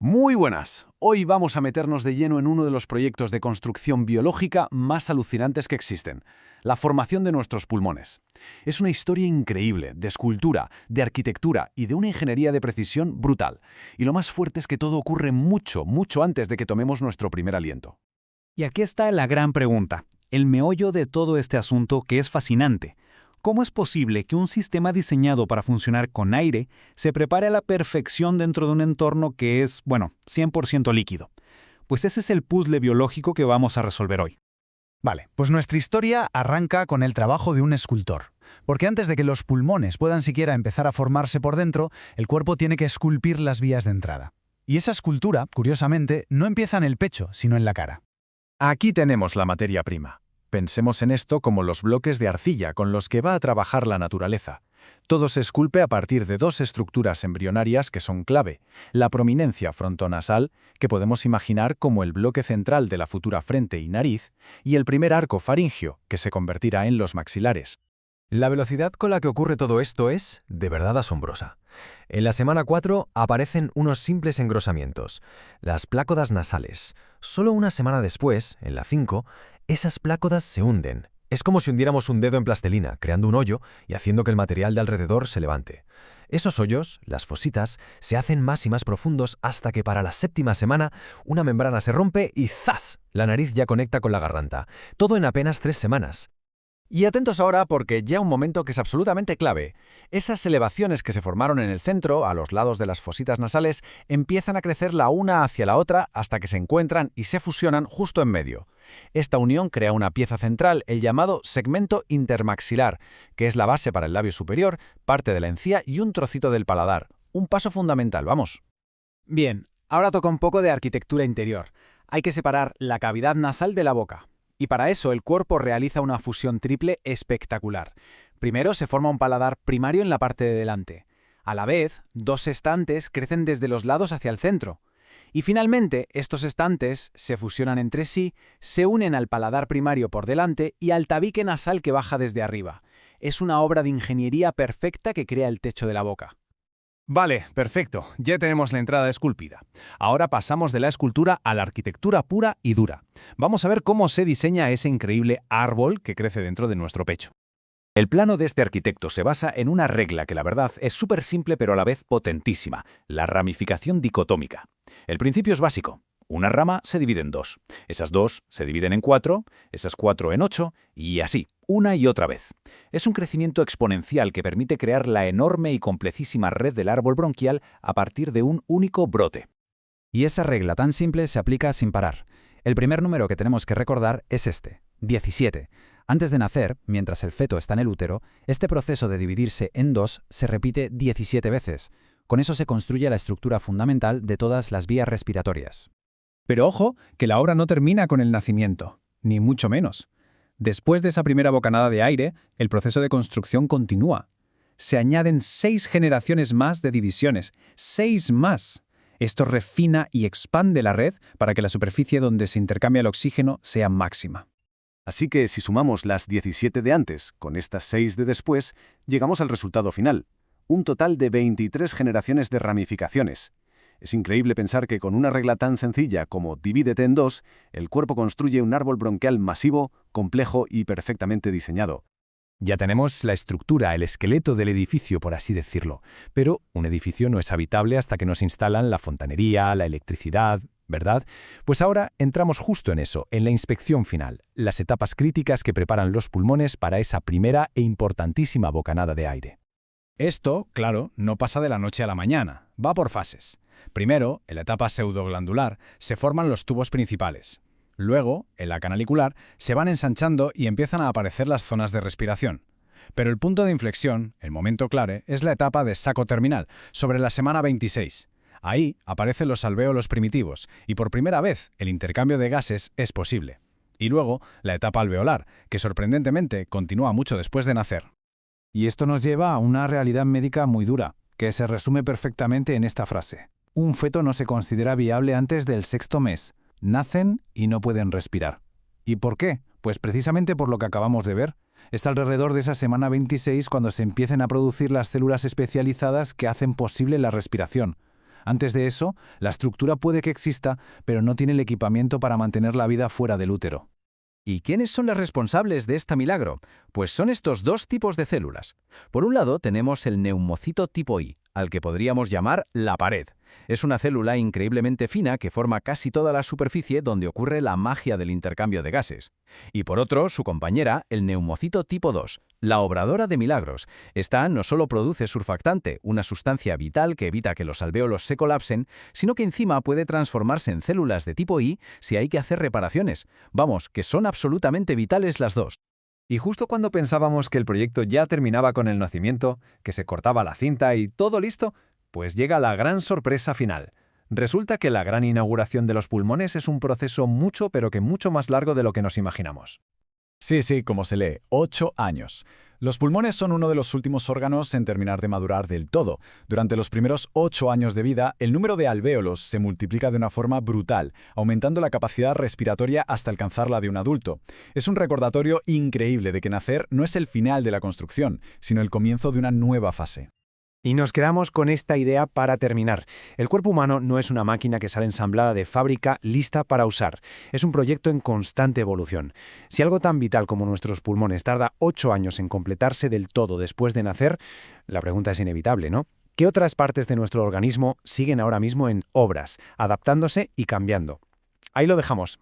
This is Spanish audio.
Muy buenas. Hoy vamos a meternos de lleno en uno de los proyectos de construcción biológica más alucinantes que existen, la formación de nuestros pulmones. Es una historia increíble, de escultura, de arquitectura y de una ingeniería de precisión brutal. Y lo más fuerte es que todo ocurre mucho, mucho antes de que tomemos nuestro primer aliento. Y aquí está la gran pregunta, el meollo de todo este asunto que es fascinante. ¿Cómo es posible que un sistema diseñado para funcionar con aire se prepare a la perfección dentro de un entorno que es, 100% líquido? Pues ese es el puzzle biológico que vamos a resolver hoy. Vale, pues nuestra historia arranca con el trabajo de un escultor. Porque antes de que los pulmones puedan siquiera empezar a formarse por dentro, el cuerpo tiene que esculpir las vías de entrada. Y esa escultura, curiosamente, no empieza en el pecho, sino en la cara. Aquí tenemos la materia prima. Pensemos en esto como los bloques de arcilla con los que va a trabajar la naturaleza. Todo se esculpe a partir de dos estructuras embrionarias que son clave: la prominencia frontonasal, que podemos imaginar como el bloque central de la futura frente y nariz, y el primer arco faríngeo, que se convertirá en los maxilares. La velocidad con la que ocurre todo esto es, de verdad, asombrosa. En la semana 4 aparecen unos simples engrosamientos, las plácodas nasales. Solo una semana después, en la 5, esas plácodas se hunden. Es como si hundiéramos un dedo en plastilina, creando un hoyo y haciendo que el material de alrededor se levante. Esos hoyos, las fositas, se hacen más y más profundos hasta que para la 7ª semana una membrana se rompe y ¡zas! La nariz ya conecta con la garganta. Todo en apenas 3 semanas. Y atentos ahora porque ya un momento que es absolutamente clave. Esas elevaciones que se formaron en el centro, a los lados de las fositas nasales, empiezan a crecer la una hacia la otra hasta que se encuentran y se fusionan justo en medio. Esta unión crea una pieza central, el llamado segmento intermaxilar, que es la base para el labio superior, parte de la encía y un trocito del paladar. Un paso fundamental, vamos. Bien, ahora toca un poco de arquitectura interior. Hay que separar la cavidad nasal de la boca. Y para eso el cuerpo realiza una fusión triple espectacular. Primero se forma un paladar primario en la parte de delante. A la vez, dos estantes crecen desde los lados hacia el centro. Y finalmente, estos estantes se fusionan entre sí, se unen al paladar primario por delante y al tabique nasal que baja desde arriba. Es una obra de ingeniería perfecta que crea el techo de la boca. Vale, perfecto. Ya tenemos la entrada esculpida. Ahora pasamos de la escultura a la arquitectura pura y dura. Vamos a ver cómo se diseña ese increíble árbol que crece dentro de nuestro pecho. El plano de este arquitecto se basa en una regla que la verdad es súper simple pero a la vez potentísima: la ramificación dicotómica. El principio es básico. Una rama se divide en dos. Esas dos se dividen en 4, esas 4 en 8 y así, una y otra vez. Es un crecimiento exponencial que permite crear la enorme y complecísima red del árbol bronquial a partir de un único brote. Y esa regla tan simple se aplica sin parar. El primer número que tenemos que recordar es este, 17. Antes de nacer, mientras el feto está en el útero, este proceso de dividirse en dos se repite 17 veces. Con eso se construye la estructura fundamental de todas las vías respiratorias. Pero ojo, que la obra no termina con el nacimiento, ni mucho menos. Después de esa primera bocanada de aire, el proceso de construcción continúa. Se añaden 6 generaciones más de divisiones, 6 más. Esto refina y expande la red para que la superficie donde se intercambia el oxígeno sea máxima. Así que si sumamos las 17 de antes con estas 6 de después, llegamos al resultado final. Un total de 23 generaciones de ramificaciones. Es increíble pensar que con una regla tan sencilla como divídete en dos, el cuerpo construye un árbol bronquial masivo, complejo y perfectamente diseñado. Ya tenemos la estructura, el esqueleto del edificio, por así decirlo. Pero un edificio no es habitable hasta que nos instalan la fontanería, la electricidad, ¿verdad? Pues ahora entramos justo en eso, en la inspección final, las etapas críticas que preparan los pulmones para esa primera e importantísima bocanada de aire. Esto, claro, no pasa de la noche a la mañana, va por fases. Primero, en la etapa pseudoglandular, se forman los tubos principales. Luego, en la canalicular, se van ensanchando y empiezan a aparecer las zonas de respiración. Pero el punto de inflexión, el momento clave, es la etapa de saco terminal, sobre la semana 26. Ahí aparecen los alvéolos primitivos y por primera vez el intercambio de gases es posible. Y luego, la etapa alveolar, que sorprendentemente continúa mucho después de nacer. Y esto nos lleva a una realidad médica muy dura, que se resume perfectamente en esta frase. Un feto no se considera viable antes del 6º mes. Nacen y no pueden respirar. ¿Y por qué? Pues precisamente por lo que acabamos de ver. Es alrededor de esa semana 26 cuando se empiecen a producir las células especializadas que hacen posible la respiración. Antes de eso, la estructura puede que exista, pero no tiene el equipamiento para mantener la vida fuera del útero. ¿Y quiénes son las responsables de este milagro? Pues son estos dos tipos de células. Por un lado tenemos el neumocito tipo I, al que podríamos llamar la pared. Es una célula increíblemente fina que forma casi toda la superficie donde ocurre la magia del intercambio de gases. Y por otro, su compañera, el neumocito tipo II, la obradora de milagros. Esta no solo produce surfactante, una sustancia vital que evita que los alvéolos se colapsen, sino que encima puede transformarse en células de tipo I si hay que hacer reparaciones. Vamos, que son absolutamente vitales las dos. Y justo cuando pensábamos que el proyecto ya terminaba con el nacimiento, que se cortaba la cinta y todo listo, pues llega la gran sorpresa final. Resulta que la gran inauguración de los pulmones es un proceso mucho más largo de lo que nos imaginamos. Sí, como se lee, 8 años. Los pulmones son uno de los últimos órganos en terminar de madurar del todo. Durante los primeros 8 años de vida, el número de alvéolos se multiplica de una forma brutal, aumentando la capacidad respiratoria hasta alcanzar la de un adulto. Es un recordatorio increíble de que nacer no es el final de la construcción, sino el comienzo de una nueva fase. Y nos quedamos con esta idea para terminar. El cuerpo humano no es una máquina que sale ensamblada de fábrica lista para usar. Es un proyecto en constante evolución. Si algo tan vital como nuestros pulmones tarda 8 años en completarse del todo después de nacer, la pregunta es inevitable, ¿no? ¿Qué otras partes de nuestro organismo siguen ahora mismo en obras, adaptándose y cambiando? Ahí lo dejamos.